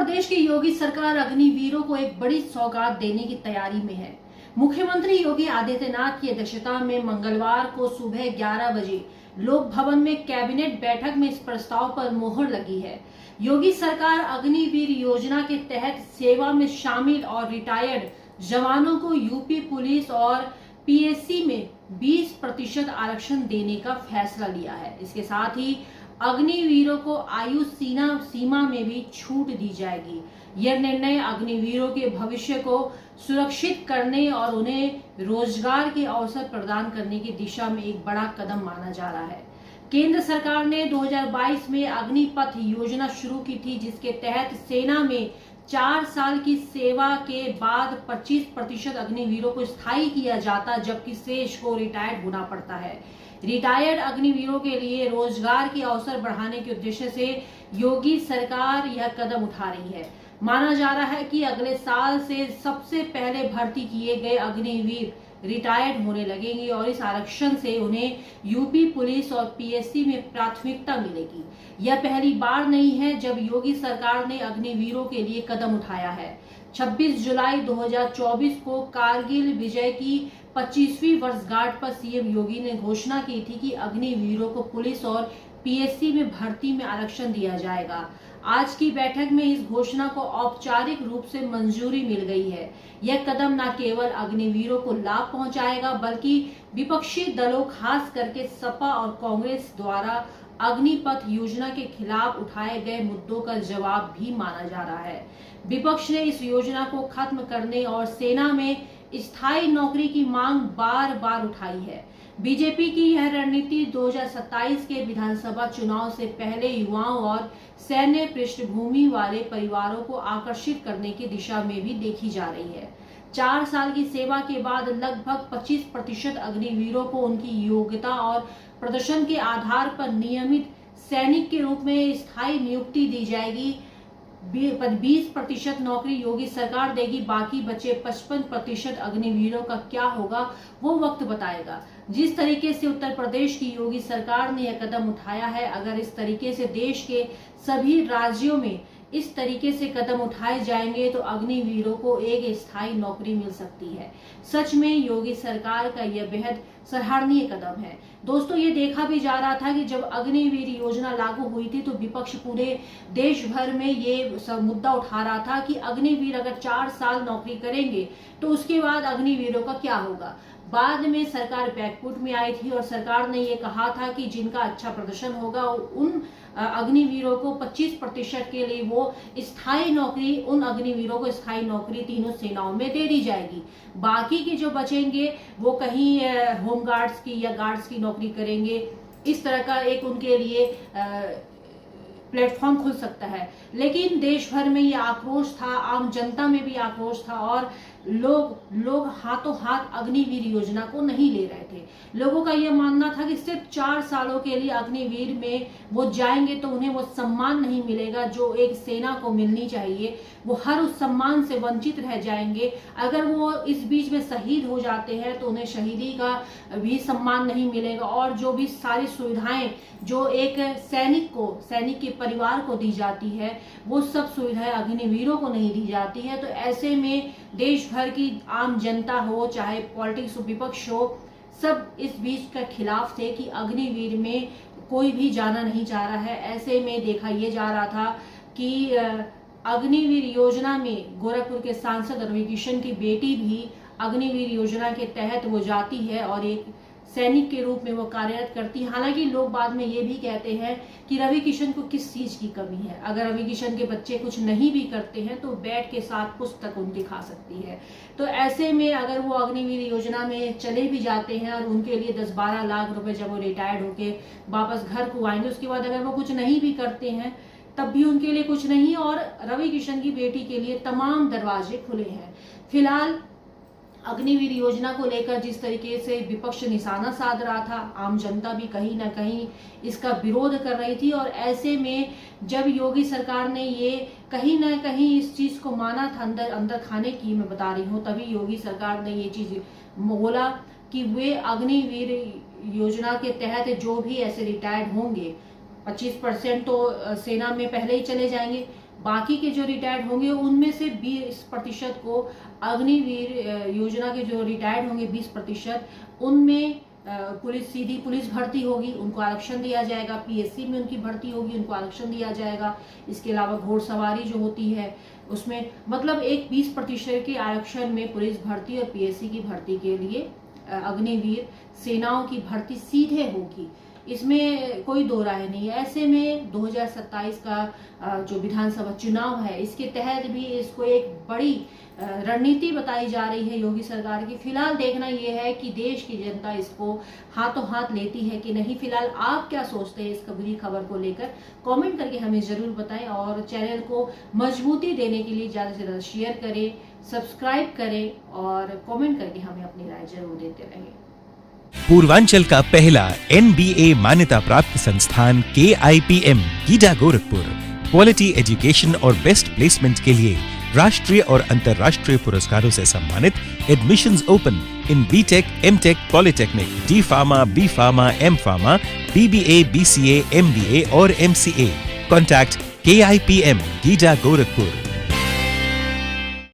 प्रदेश की योगी सरकार अग्निवीरों को एक बड़ी सौगात देने की तैयारी में है। मुख्यमंत्री योगी आदित्यनाथ की अध्यक्षता में मंगलवार को सुबह 11 बजे लोक भवन में कैबिनेट बैठक में इस प्रस्ताव पर मोहर लगी है। योगी सरकार अग्निवीर योजना के तहत सेवा में शामिल और रिटायर्ड जवानों को यूपी पुलिस और पीएससी में 20% आरक्षण देने का फैसला लिया है। इसके साथ ही अग्निवीरों को आयु सीमा में भी छूट दी जाएगी। यह निर्णय अग्निवीरों के भविष्य को सुरक्षित करने और उन्हें रोजगार के अवसर प्रदान करने की दिशा में एक बड़ा कदम माना जा रहा है। केंद्र सरकार ने 2022 में अग्निपथ योजना शुरू की थी, जिसके तहत सेना में 4 साल की सेवा के बाद 25% अग्निवीरों को स्थायी किया जाता, जबकि शेष को रिटायर्ड होना पड़ता है। रिटायर्ड अग्निवीरों के लिए रोजगार के अवसर बढ़ाने के उद्देश्य से योगी सरकार यह कदम उठा रही है। माना जा रहा है कि अगले साल से सबसे पहले भर्ती किए गए अग्निवीर रिटायर्ड होने लगेंगे और इस आरक्षण से उन्हें यूपी पुलिस और पीएससी में प्राथमिकता मिलेगी। यह पहली बार नहीं है जब योगी सरकार ने अग्निवीरों के लिए कदम उठाया है। 26 जुलाई 2024 को कारगिल विजय की 25वीं वर्षगांठ पर सीएम योगी ने घोषणा की थी कि अग्निवीरों को पुलिस और पीएससी में भर्ती में आरक्षण दिया जाएगा। आज की बैठक में इस घोषणा को औपचारिक रूप से मंजूरी मिल गई है। यह कदम न केवल अग्निवीरों को लाभ पहुंचाएगा, बल्कि विपक्षी दलों खास करके सपा और कांग्रेस द्वारा अग्निपथ योजना के खिलाफ उठाए गए मुद्दों का जवाब भी माना जा रहा है। विपक्ष ने इस योजना को खत्म करने और सेना में स्थायी नौकरी की मांग बार बार उठाई है। बीजेपी की यह रणनीति 2027 के विधानसभा चुनाव से पहले युवाओं और सैन्य पृष्ठभूमि वाले परिवारों को आकर्षित करने की दिशा में भी देखी जा रही है। 4 साल की सेवा के बाद लगभग 25% अग्निवीरों को उनकी योग्यता और प्रदर्शन के आधार पर नियमित सैनिक के रूप में स्थायी नियुक्ति दी जाएगी। 20% नौकरी योगी सरकार देगी, बाकी बचे 55% अग्निवीरों का क्या होगा वो वक्त बताएगा। जिस तरीके से उत्तर प्रदेश की योगी सरकार ने यह कदम उठाया है, अगर इस तरीके से देश के सभी राज्यों में इस तरीके से कदम उठाए जाएंगे तो अग्निवीरों को एक स्थायी नौकरी मिल सकती है। सच में योगी सरकार का यह बेहद सराहनीय कदम है। दोस्तों, ये देखा भी जा रहा था कि जब अग्निवीर योजना लागू हुई थी तो विपक्ष पूरे देश भर में ये मुद्दा उठा रहा था कि अग्निवीर अगर 4 साल नौकरी करेंगे तो उसके बाद अग्निवीरों का क्या होगा। बाद में सरकार बैकफुट में आई थी और सरकार ने ये कहा था कि जिनका अच्छा प्रदर्शन होगा उन अग्निवीरों को 25% के लिए वो स्थायी नौकरी, उन अग्निवीरों को स्थायी नौकरी तीनों सेनाओं में दे दी जाएगी। बाकी के जो बचेंगे वो कहीं होम गार्ड्स की या गार्ड्स की नौकरी करेंगे। इस तरह का एक उनके लिए प्लेटफॉर्म खुल सकता है। लेकिन देश भर में ये आक्रोश था, आम जनता में भी आक्रोश था और लोग हाथों हाथ अग्निवीर योजना को नहीं ले रहे थे। लोगों का यह मानना था कि सिर्फ 4 सालों के लिए अग्निवीर में वो जाएंगे तो उन्हें वो सम्मान नहीं मिलेगा जो एक सेना को मिलनी चाहिए। वो हर उस सम्मान से वंचित रह जाएंगे। अगर वो इस बीच में शहीद हो जाते हैं तो उन्हें शहीदी का भी सम्मान नहीं मिलेगा और जो भी सारी सुविधाएं जो एक सैनिक के परिवार को दी जाती है, वो सब सुविधाएं अग्निवीरों को नहीं दी जाती है। तो ऐसे में देश भर की आम जनता हो, चाहे पॉलिटिक्स हो, विपक्ष हो, सब इस बीच का खिलाफ थे कि अग्निवीर में कोई भी जाना नहीं चाह रहा है। ऐसे में देखा ये जा रहा था कि अग्निवीर योजना में गोरखपुर के सांसद रवि किशन की बेटी भी अग्निवीर योजना के तहत वो जाती है और एक सैनिक के रूप में वो कार्यरत करती है। हालांकि लोग बाद में ये भी कहते हैं कि रवि किशन को किस चीज की कमी है। अगर रवि किशन के बच्चे कुछ नहीं भी करते हैं तो बैठ के साथ पुस्तक उनकी खा सकती है। तो ऐसे में अगर वो अग्निवीर योजना में चले भी जाते हैं और उनके लिए 10-12 लाख रुपए जब वो रिटायर्ड होके वापस घर को आएंगे, उसके बाद अगर वो कुछ नहीं भी करते हैं तब भी उनके लिए कुछ नहीं। और रवि किशन की बेटी के लिए तमाम दरवाजे खुले हैं। फिलहाल अग्निवीर योजना को लेकर जिस तरीके से विपक्ष निशाना साध रहा था, आम जनता भी कहीं ना कहीं इसका विरोध कर रही थी। और ऐसे में जब योगी सरकार ने ये कहीं ना कहीं इस चीज को माना था, अंदर खाने की मैं बता रही हूँ, तभी योगी सरकार ने ये चीज बोला कि वे अग्निवीर योजना के तहत जो भी ऐसे रिटायर्ड होंगे 25% तो सेना में पहले ही चले जाएंगे, बाकी के जो रिटायर्ड होंगे उनमें से 20% को अग्निवीर योजना के जो रिटायर्ड होंगे 20% उनमें सीधी पुलिस भर्ती होगी, उनको आरक्षण दिया जाएगा। पीएससी में उनकी भर्ती होगी, उनको आरक्षण दिया जाएगा। इसके अलावा घोड़सवारी जो होती है उसमें मतलब एक 20% के आरक्षण में पुलिस भर्ती और पीएससी की भर्ती के लिए अग्निवीर सेनाओं की भर्ती सीधे होगी, इसमें कोई दो राय नहीं है। ऐसे में 2027 का जो विधानसभा चुनाव है इसके तहत भी इसको एक बड़ी रणनीति बताई जा रही है योगी सरकार की। फिलहाल देखना यह है कि देश की जनता इसको हाथों हाथ लेती है कि नहीं। फिलहाल आप क्या सोचते हैं इस बुरी खबर को लेकर, कमेंट करके हमें जरूर बताएं और चैनल को मजबूती देने के लिए ज्यादा से ज्यादा शेयर करें, सब्सक्राइब करें और कमेंट करके हमें अपनी राय जरूर देते रहें। पूर्वांचल का पहला NBA मान्यता प्राप्त संस्थान KIPM GIDA Gorakhpur quality education और बेस्ट प्लेसमेंट के लिए राष्ट्रीय और अंतर्राष्ट्रीय पुरस्कारों से सम्मानित। Admissions open in BTech, MTech, polytechnic, D pharma, B pharma, M pharma, BBA, BCA, MBA और MCA। Contact KIPM GIDA Gorakhpur.